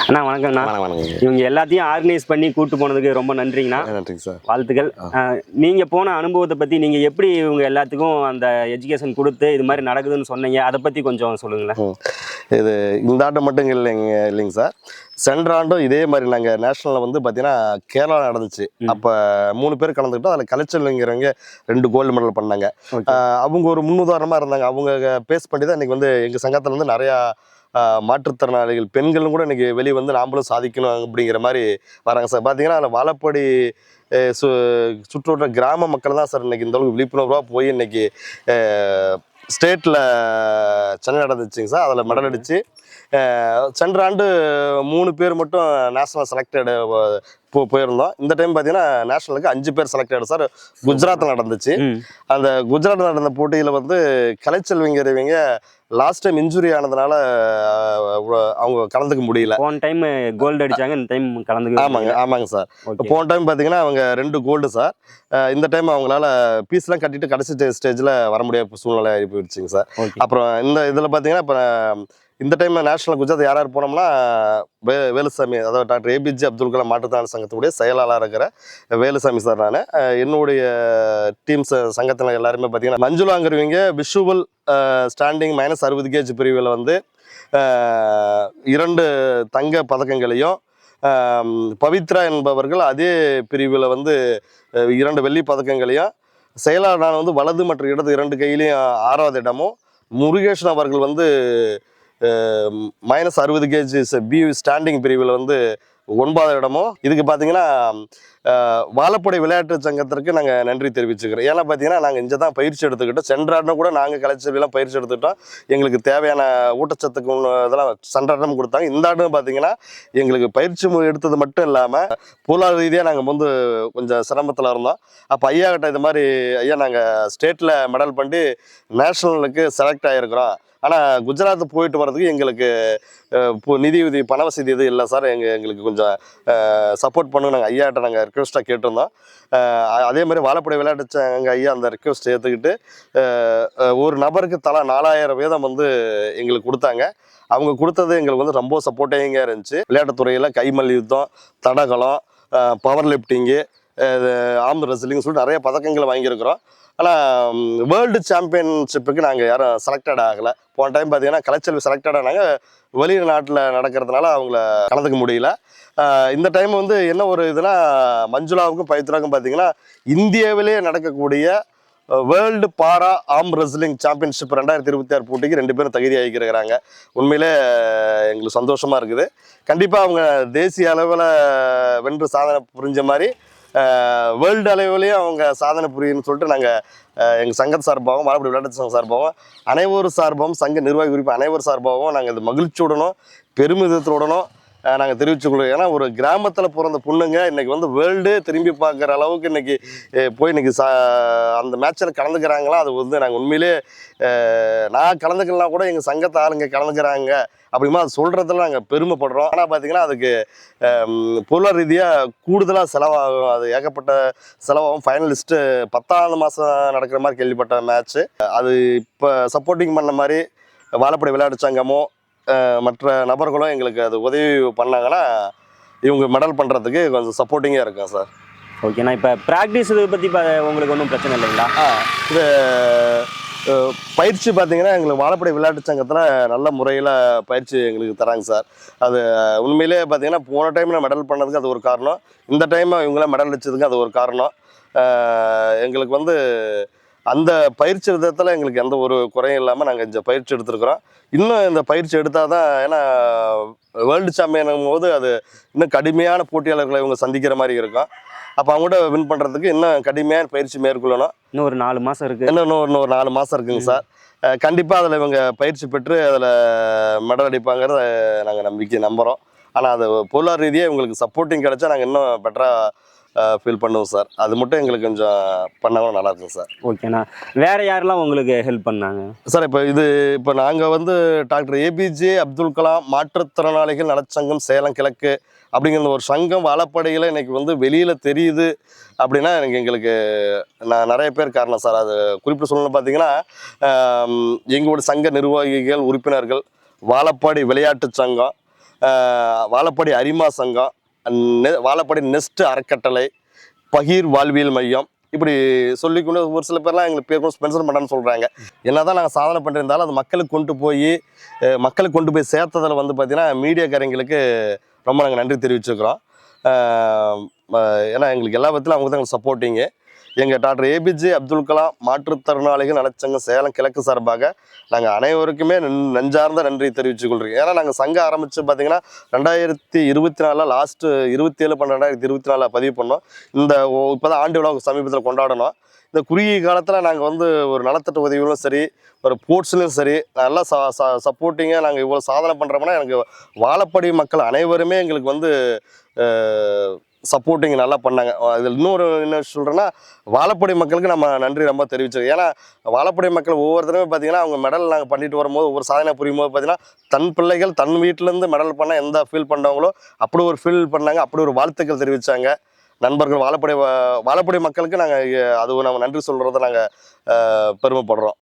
அண்ணா வணக்கம்ண்ணா. வணக்கம். இவங்க எல்லாத்தையும் ஆர்கனைஸ் பண்ணி கூட்டு போனதுக்கு ரொம்ப நன்றிங்கண்ணா. நன்றிங்க சார். வாழ்த்துக்கள். நீங்கள் போன அனுபவத்தை பற்றி நீங்கள் எப்படி இவங்க எல்லாத்துக்கும் அந்த எஜுகேஷன் கொடுத்து இது மாதிரி நடக்குதுன்னு சொன்னீங்க, அதை பற்றி கொஞ்சம் சொல்லுங்களேன். இது இந்த ஆட்டம் மட்டும் இல்லைங்க சார். சென்ற ஆண்டும் இதே மாதிரி நாங்கள் நேஷனலில் வந்து பார்த்தீங்கன்னா கேரளா நடந்துச்சு. அப்போ 3 பேர் கலந்துக்கிட்டோம். அதில் கலைச்சல்ங்கிறவங்க 2 கோல்டு மெடல் பண்ணாங்க. அவங்க ஒரு முன்னுதாரணமாக இருந்தாங்க. அவங்க பேஸ் பண்ணி தான் இன்றைக்கி வந்து எங்கள் சங்கத்தில் வந்து நிறையா மாற்றுத்திறனாளிகள் பெண்களும் கூட இன்றைக்கி வெளியே வந்து நாமளும் சாதிக்கணும் அப்படிங்கிற மாதிரி வராங்க சார். பார்த்தீங்கன்னா அதில் வாழப்பாடி சுற்றுவட்ட கிராம மக்கள் தான் சார் இன்றைக்கி இந்தளவுக்கு விழிப்புணர்வாக போய் இன்றைக்கி ஸ்டேட்டில் சென்னை நடந்துச்சுங்க சார். அதில் மெடல் அடித்து சென்ற ஆண்டு 3 பேர் மட்டும் நேஷனல் செலக்டடு போயிருந்தோம். இந்த டைம் பார்த்தீங்கன்னா நேஷனலுக்கு 5 பேர் செலக்டடு சார். குஜராத்தில் நடந்துச்சு. அந்த குஜராத்தில் நடந்த போட்டியில் வந்து கலைச்செல்விங்கிறவங்க லாஸ்ட் டைம் இன்ஜுரி ஆனதுனால அவங்க கலந்துக்க முடியல. போன டைம் கோல்டு அடிச்சாங்க, இந்த டைம் கலந்துக்க. ஆமாங்க சார். போன டைம் பார்த்தீங்கன்னா அவங்க 2 கோல்டு சார். இந்த டைம் அவங்களால பீஸ்லாம் கட்டிட்டு கடைசி ஸ்டேஜில் வர முடியாத சூழ்நிலை ஆகி போயிடுச்சுங்க சார். அப்புறம் இந்த இதில் பார்த்தீங்கன்னா இப்போ இந்த டைம் நேஷனல் குஜராத் யார் போனோம்னா வேலுசாமி, அதாவது டாக்டர் ஏபிஜே அப்துல் கலாம் மாற்றுத்திறனாளி சங்கத்துடைய செயலாளராக இருக்கிற வேலுசாமி சார். நான் என்னுடைய டீம்ஸ் சங்கத்தில் எல்லாருமே பார்த்தீங்கன்னா மஞ்சுளாங்கிறவங்க விஷுவல் ஸ்டாண்டிங் -60 கேஜ் பிரிவில் வந்து 2 தங்க பதக்கங்களையும், பவித்ரா என்பவர்கள் அதே பிரிவில் வந்து 2 வெள்ளி பதக்கங்களையும், செயலாளர் நான் வந்து வலது மற்றும் இடது 2 கையிலையும் 6வது இடமும், முருகேஷன் அவர்கள் வந்து -60 கேஜ் பி ஸ்டாண்டிங் பிரிவில் வந்து 9வது இடமும். இதுக்கு பார்த்தீங்கன்னா வாழப்பாடி விளையாட்டு சங்கத்திற்கு நாங்கள் நன்றி தெரிவிச்சுக்கிறோம். ஏன்னா பார்த்தீங்கன்னா நாங்கள் இங்கே தான் பயிற்சி எடுத்துக்கிட்டோம். சென்ற ஆட்டம் கூட நாங்கள் கலைச்செல்வியெல்லாம் பயிற்சி எடுத்துக்கிட்டோம். எங்களுக்கு தேவையான ஊட்டச்சத்துக்கு இதெல்லாம் சென்ற ஆட்டம் கொடுத்தாங்க. இந்த ஆட்டம் பார்த்தீங்கன்னா எங்களுக்கு பயிற்சி எடுத்தது மட்டும் இல்லாமல் பொருளாதார ரீதியாக நாங்கள் வந்து கொஞ்சம் சிரமத்தில் இருந்தோம். அப்போ ஐயா கிட்ட இது மாதிரி, ஐயா நாங்கள் ஸ்டேட்டில் மெடல் பண்ணி நேஷனலுக்கு செலக்ட் ஆகிருக்கிறோம், ஆனால் குஜராத் போயிட்டு வர்றதுக்கு எங்களுக்கு நிதி உதவி பண வசதி எதுவும் இல்லை சார், எங்களுக்கு கொஞ்சம் சப்போர்ட் பண்ணு நாங்கள் ஐயாட்ட நாங்கள் ரிக்வெஸ்ட்டாக கேட்டிருந்தோம். அதே மாதிரி வாழப்பாடி விளையாட்டு எங்கள் ஐயா அந்த ரிக்வெஸ்ட் ஏற்றுக்கிட்டு ஒரு நபருக்கு தலா 4000 வீதம் வந்து எங்களுக்கு கொடுத்தாங்க. அவங்க கொடுத்தது எங்களுக்கு வந்து ரொம்ப சப்போர்ட்டிங்காக இருந்துச்சு. விளையாட்டுத்துறையில் கைமல் யுத்தம், தடகளம், பவர் லிஃப்டிங்கு, ஆர்ம் ரெஸ்லிங் சொல்லிட்டு நிறைய பதக்கங்களை வாங்கியிருக்கிறோம். ஆனால் வேர்ல்டு சாம்பியன்ஷிப்புக்கு நாங்கள் யாரும் செலக்டட் ஆகலை. போன டைம் பார்த்தீங்கன்னா கலைச்செல்வி செலக்டட் ஆனாங்க. வெளிநாட்டில் நடக்கிறதுனால அவங்கள கலந்துக்க முடியல. இந்த டைம் வந்து என்ன ஒரு இதுனா, மஞ்சுளாவுக்கும் பவித்ராவுக்கும் பார்த்தீங்கன்னா இந்தியாவிலே நடக்கக்கூடிய வேர்ல்டு பாரா ஆர்ம் ரெஸ்லிங் சாம்பியன்ஷிப் 2026 போட்டிக்கு 2 பேரும் தகுதி ஆகிக்கிறாங்க. உண்மையிலே எங்களுக்கு சந்தோஷமாக இருக்குது. கண்டிப்பாக அவங்க தேசிய அளவில் வென்று சாதனை புரிஞ்ச மாதிரி வேர்ல்டு அளவிலையும் அவங்க சாதனை புரியுன்னு சொல்லிட்டு நாங்கள் எங்கள் சங்கத்து சார்பாகவும் வாழப்பாடி விளையாட்டு சங்கம் சார்பாகவும் அனைவரும் சார்பாகவும் சங்க நிர்வாகி குறிப்பு அனைவரும் சார்பாகவும் நாங்கள் இது மகிழ்ச்சியுடனும் பெருமிதத்துடனும் நாங்கள் தெரிவிச்சுக்கொள்வோம். ஏன்னா ஒரு கிராமத்தில் பிறந்த பொண்ணுங்க இன்றைக்கி வந்து வேர்ல்டு திரும்பி பார்க்குற அளவுக்கு இன்றைக்கி போய் இன்றைக்கி அந்த மேட்சில் கலந்துக்கிறாங்களா, அது வந்து நாங்கள் உண்மையிலே நான் கலந்துக்கலாம் கூட எங்கள் சங்கத்தை ஆளுங்க கலந்துக்கிறாங்க அப்படிமா அது சொல்கிறதுல நாங்கள் பெருமைப்படுறோம். ஆனால் பார்த்திங்கன்னா அதுக்கு பொருளாதார ரீதியாக கூடுதலாக செலவாகும். அது ஏகப்பட்ட செலவாகும். ஃபைனலிஸ்ட்டு 10ஆவது மாதம் நடக்கிற மாதிரி கேள்விப்பட்ட மேட்ச்சு. அது இப்போ சப்போர்ட்டிங் பண்ண மாதிரி வாழப்பாடி விளையாட்டு சங்கமோ மற்ற நபர்களும் எங்களுக்கு அது உதவி பண்ணாங்கன்னா இவங்க மெடல் பண்ணுறதுக்கு கொஞ்சம் சப்போர்ட்டிங்காக இருக்கும் சார். ஓகேண்ணா. இப்போ ப்ராக்டிஸ் இதை பற்றி உங்களுக்கு ஒன்றும் பிரச்சனை இல்லைங்களா? இது பயிற்சி பார்த்தீங்கன்னா எங்களுக்கு வாழப்பாடி விளையாட்டு சங்கத்தில் நல்ல முறையில் பயிற்சி எங்களுக்கு தராங்க சார். அது உண்மையிலே பார்த்தீங்கன்னா போன டைமில் மெடல் பண்ணதுக்கு அது ஒரு காரணம், இந்த டைம் இவங்களாம் மெடல் அடிச்சதுக்கு அது ஒரு காரணம். எங்களுக்கு வந்து அந்த பயிற்சி விதத்தில் எங்களுக்கு எந்த ஒரு குறையும் இல்லாமல் நாங்கள் இந்த பயிற்சி எடுத்துருக்குறோம். இன்னும் இந்த பயிற்சி எடுத்தால் தான், ஏன்னா வேர்ல்டு சாம்பியனும் போது அது இன்னும் கடுமையான போட்டியாளர்களை இவங்க சந்திக்கிற மாதிரி இருக்கும். அப்போ அவங்கள்ட்ட வின் பண்ணுறதுக்கு இன்னும் கடுமையான பயிற்சி மேற்கொள்ளணும். இன்னும் ஒரு 4 மாதம் இருக்குது. இன்னும் ஒரு 4 மாதம் இருக்குங்க சார். கண்டிப்பாக அதில் இவங்க பயிற்சி பெற்று அதில் மெடல் அடிப்பாங்கிறத நாங்கள் நம்புகிறோம். ஆனால் அது பொருளாதார ரீதியாக இவங்களுக்கு சப்போர்ட்டிங் கிடச்சா நாங்கள் இன்னும் பெட்டராக ஃபீல் பண்ணுவோம் சார். அது மட்டும் எங்களுக்கு கொஞ்சம் பண்ணாலும் நல்லாயிருக்கும் சார். ஓகேண்ணா. வேறு யாரெல்லாம் உங்களுக்கு ஹெல்ப் பண்ணாங்க சார்? இப்போ நாங்கள் வந்து டாக்டர் ஏபிஜே அப்துல் கலாம் மாற்றுத்திறனாளிகள் நலச்சங்கம் சேலம் கிழக்கு அப்படிங்கிற ஒரு சங்கம் வாழப்பாடியில் இன்றைக்கி வந்து வெளியில் தெரியுது அப்படின்னா எங்களுக்கு நிறைய பேர் காரணம் சார். அது குறிப்பிட்டு சொல்லணும்னு பார்த்தீங்கன்னா எங்களோட சங்க நிர்வாகிகள், உறுப்பினர்கள், வாழப்பாடி விளையாட்டு சங்கம், வாழப்பாடி அரிமா சங்கம், வாழப்பாடி நெஸ்ட் அறக்கட்டளை, பகீர் வாழ்வியல் மையம், இப்படி சொல்லிக்கொண்டு ஒரு சில பேர்லாம் எங்களுக்கு பேர் ஸ்பென்சர் பண்ணான்னு சொல்கிறாங்க. என்னதான் நாங்கள் சாதனை பண்ணியிருந்தாலும் அது மக்களுக்கு கொண்டு போய் சேர்த்ததில் வந்து பார்த்திங்கன்னா மீடியாக்காரங்களுக்கு ரொம்ப நாங்கள் நன்றி தெரிவிச்சுக்கிறோம். ஏன்னா எங்களுக்கு எல்லா விதத்திலும் அவங்க தான் எங்களுக்கு சப்போர்ட்டிங்கு. எங்கள் டாக்டர் ஏபிஜே அப்துல் கலாம் மாற்றுத்திறனாளிகள் நலச்சங்கம் சேலம் கிழக்கு சார்பாக நாங்கள் அனைவருக்குமே நெஞ்சார்ந்த நன்றி தெரிவித்துக் கொள்கிறோம். ஏன்னா நாங்கள் சங்கம் ஆரம்பித்து பார்த்திங்கன்னா 2024 லாஸ்ட்டு 27/12/2024 பதிவு பண்ணோம். இப்போ தான் ஆண்டு விழா சமீபத்தில் கொண்டாடணும். இந்த குறுகிய காலத்தில் நாங்கள் வந்து ஒரு நலத்திட்ட உதவிகளும் சரி, ஒரு ஸ்போர்ட்ஸ்லையும் சரி நல்லா சப்போர்ட்டிங்காக நாங்கள் இவ்வளோ சாதனை பண்ணுறோம்னா எனக்கு வாழப்பாடி மக்கள் அனைவருமே எங்களுக்கு வந்து சப்போர்ட்டிங் நல்லா பண்ணாங்க. இதில் என்ன சொல்கிறேன்னா, வாழப்பாடி மக்களுக்கு நம்ம நன்றி ரொம்ப தெரிவிச்சோம். ஏன்னா வாழப்பாடி மக்கள் ஒவ்வொருத்தருமே பார்த்திங்கன்னா அவங்க மெடல் நாங்கள் பண்ணிட்டு வரும்போது ஒவ்வொரு சாதனை புரியும் போது பார்த்திங்கன்னா தன் பிள்ளைகள் தன் வீட்டிலேருந்து மெடல் பண்ணால் எந்த ஃபீல் பண்ணுறாங்களோ அப்படி ஒரு ஃபீல் பண்ணாங்க, அப்படி ஒரு வாழ்த்துக்கள் தெரிவித்தாங்க நண்பர்கள். வாழப்பாடி மக்களுக்கு நாங்கள் அது நம்ம நன்றி சொல்கிறத நாங்கள் பெருமைப்படுறோம்.